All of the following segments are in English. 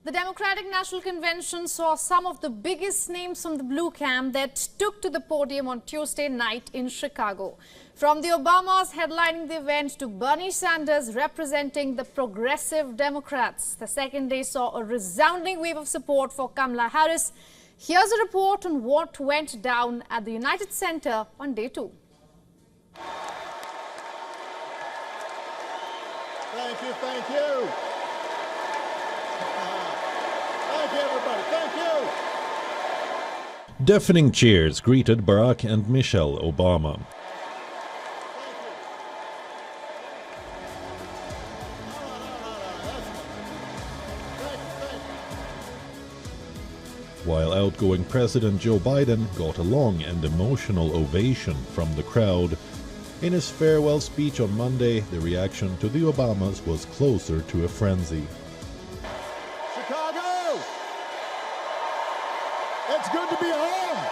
The Democratic National Convention saw some of the biggest names from the blue camp that took to the podium on Tuesday night in Chicago. From the Obamas headlining the event to Bernie Sanders representing the progressive Democrats, the second day saw a resounding wave of support for Kamala Harris. Here's a report on what went down at the United Center on day 2. Thank you, thank you. Thank you, everybody. Thank you. Deafening cheers greeted Barack and Michelle Obama. While outgoing President Joe Biden got a long and emotional ovation from the crowd. In his farewell speech on Monday, the reaction to the Obamas was closer to a frenzy. Chicago! It's good to be home!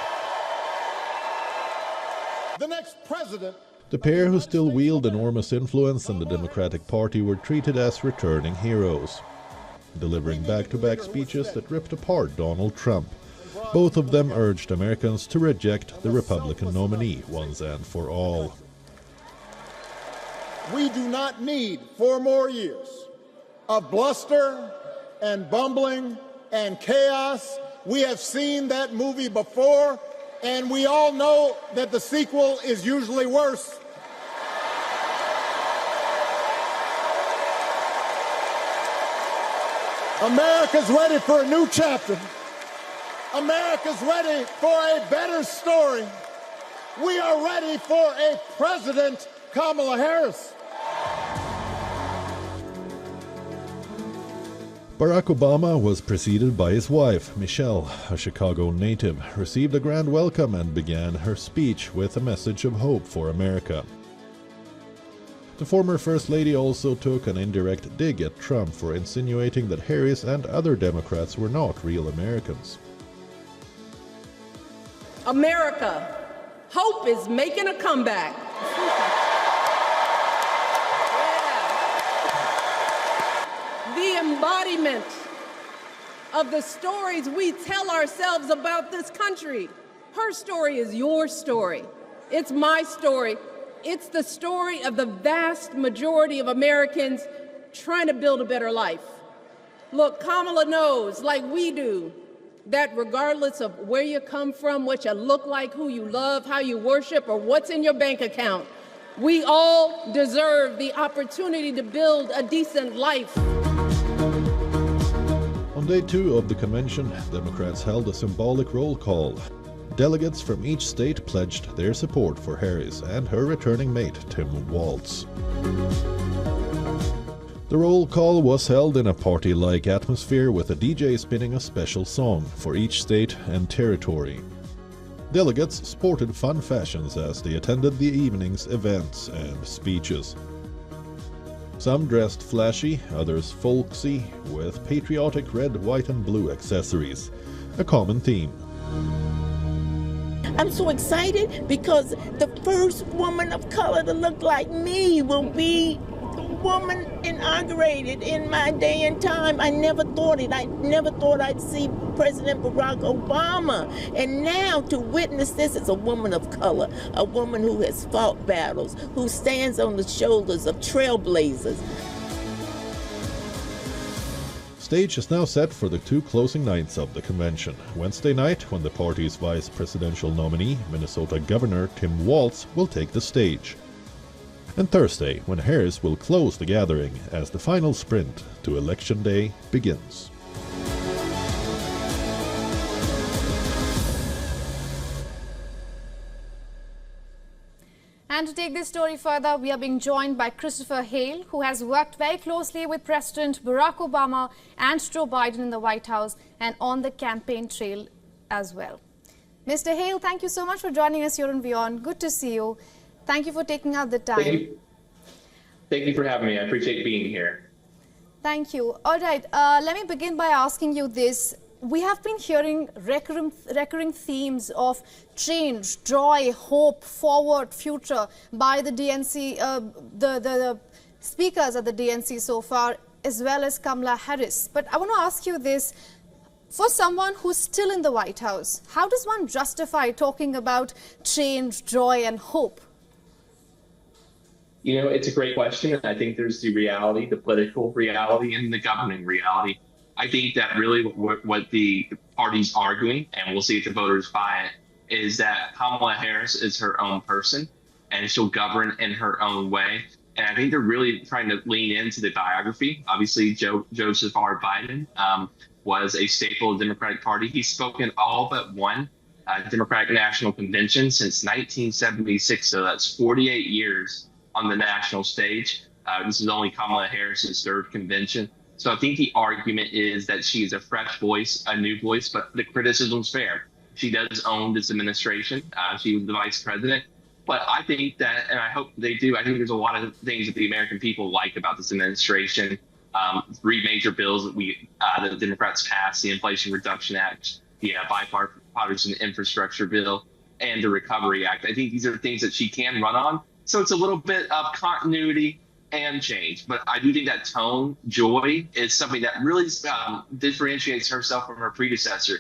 The next president... The pair, who still wield enormous influence in the Democratic Party, were treated as returning heroes, delivering back-to-back speeches that ripped apart Donald Trump. Both of them urged Americans to reject the Republican nominee once and for all. We do not need 4 more years of bluster and bumbling and chaos. We have seen that movie before, and we all know that the sequel is usually worse. America's ready for a new chapter. America's ready for a better story. We are ready for a President Kamala Harris. Barack Obama was preceded by his wife, Michelle, a Chicago native, received a grand welcome and began her speech with a message of hope for America. The former First Lady also took an indirect dig at Trump for insinuating that Harris and other Democrats were not real Americans. America, hope is making a comeback. The embodiment of the stories we tell ourselves about this country. Her story is your story. It's my story. It's the story of the vast majority of Americans trying to build a better life. Look, Kamala knows, like we do, that regardless of where you come from, what you look like, who you love, how you worship, or what's in your bank account, we all deserve the opportunity to build a decent life. On day 2 of the convention, Democrats held a symbolic roll call. Delegates from each state pledged their support for Harris and her returning mate, Tim Walz. The roll call was held in a party-like atmosphere with a DJ spinning a special song for each state and territory. Delegates sported fun fashions as they attended the evening's events and speeches. Some dressed flashy, others folksy, with patriotic red, white and blue accessories, a common theme. I'm so excited because the first woman of color to look like me will be the woman inaugurated in my day and time. I never thought it. I never thought I'd see President Barack Obama. And now to witness this as a woman of color, a woman who has fought battles, who stands on the shoulders of trailblazers. Stage is now set for the 2 closing nights of the convention. Wednesday night, when the party's vice presidential nominee, Minnesota Governor Tim Walz, will take the stage. And Thursday, when Harris will close the gathering as the final sprint to Election Day begins. And to take this story further, we are being joined by Christopher Hale, who has worked very closely with President Barack Obama and Joe Biden in the White House and on the campaign trail as well. Mr. Hale, thank you so much for joining us here on WION. Good to see you. Thank you for taking out the time. Thank you for having me. I appreciate being here. Thank you. All right, let me begin by asking you this. We have been hearing recurring themes of change, joy, hope, forward, future by the DNC, the speakers at the DNC so far. as well as Kamala Harris. But I want to ask you this. For someone who's still in the White House, how does one justify talking about change, joy, and hope? You know, it's a great question. I think there's the reality, the political reality, and the governing reality. I think that really what the party's arguing, and we'll see if the voters buy it, is that Kamala Harris is her own person and she'll govern in her own way. And I think they're really trying to lean into the biography. Obviously, Joseph R. Biden was a staple of the Democratic Party. He's spoken all but one Democratic National Convention since 1976. So that's 48 years on the national stage. This is only Kamala Harris's third convention. So I think the argument is that she is a fresh voice, a new voice, but the criticism's fair. She does own this administration. She was the vice president. But I think that, and I hope they do, I think there's a lot of things that the American people like about this administration. 3 major bills that the Democrats passed: the Inflation Reduction Act, the bipartisan infrastructure bill, and the Recovery Act. I think these are things that she can run on. So it's a little bit of continuity and change. But I do think that tone, joy, is something that really differentiates herself from her predecessor.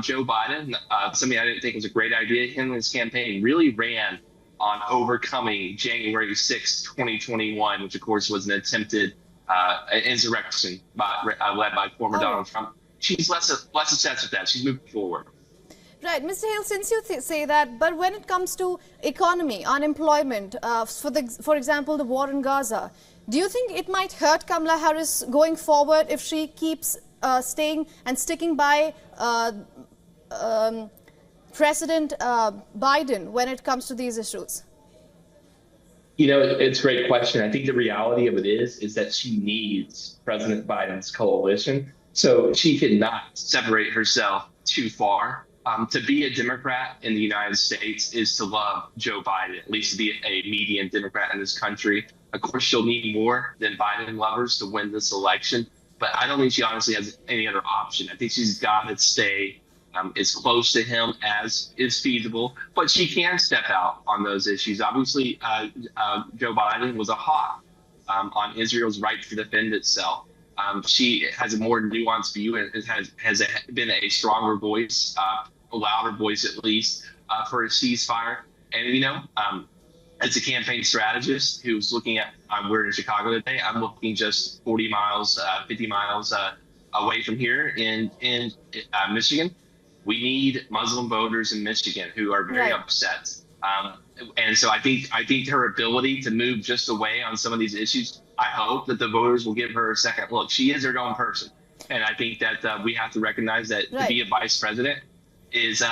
Joe Biden, something I didn't think was a great idea, him and his campaign really ran on overcoming January 6, 2021, which of course was an attempted insurrection led by former Donald Trump. She's less obsessed with that. She's moving forward. Right, Mr. Hale, since you say that, but when it comes to economy, unemployment, for example, the war in Gaza, do you think it might hurt Kamala Harris going forward if she keeps staying and sticking by President Biden when it comes to these issues? You know, it's a great question. I think the reality of it is that she needs President Biden's coalition. So she cannot separate herself too far. To be a Democrat in the United States is to love Joe Biden, at least to be a median Democrat in this country. Of course, she'll need more than Biden lovers to win this election. But I don't think she honestly has any other option. I think she's got to stay as close to him as is feasible. But she can step out on those issues. Obviously, Joe Biden was a hawk on Israel's right to defend itself. She has a more nuanced view and has been a stronger voice, a louder voice at least, for a ceasefire. And, you know, as a campaign strategist who's looking at, we're in Chicago today, I'm looking just 40 miles, 50 miles away from here in Michigan. We need Muslim voters in Michigan who are very upset. And so I think her ability to move just away on some of these issues, I hope that the voters will give her a second look. She is her own person. And I think that we have to recognize that to be a vice president is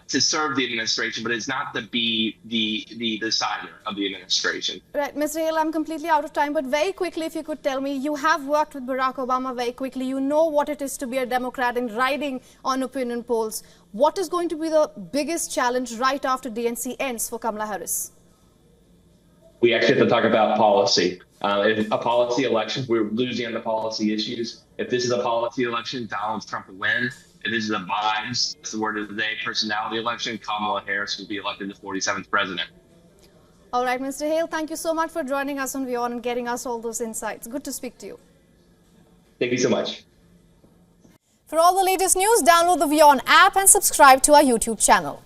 to serve the administration, but it's not to be the decider of the administration. Right, Mr. Hale, I'm completely out of time, but very quickly, if you could tell me, you have worked with Barack Obama very quickly. You know what it is to be a Democrat and riding on opinion polls. What is going to be the biggest challenge right after DNC ends for Kamala Harris? We actually have to talk about policy. If a policy election, we're losing on the policy issues. If this is a policy election, Donald Trump will win. If this is a vibes, that's the word of the day, personality election, Kamala Harris will be elected the 47th president. All right, Mr. Hale, thank you so much for joining us on WION and getting us all those insights. Good to speak to you. Thank you so much. For all the latest news, download the WION app and subscribe to our YouTube channel.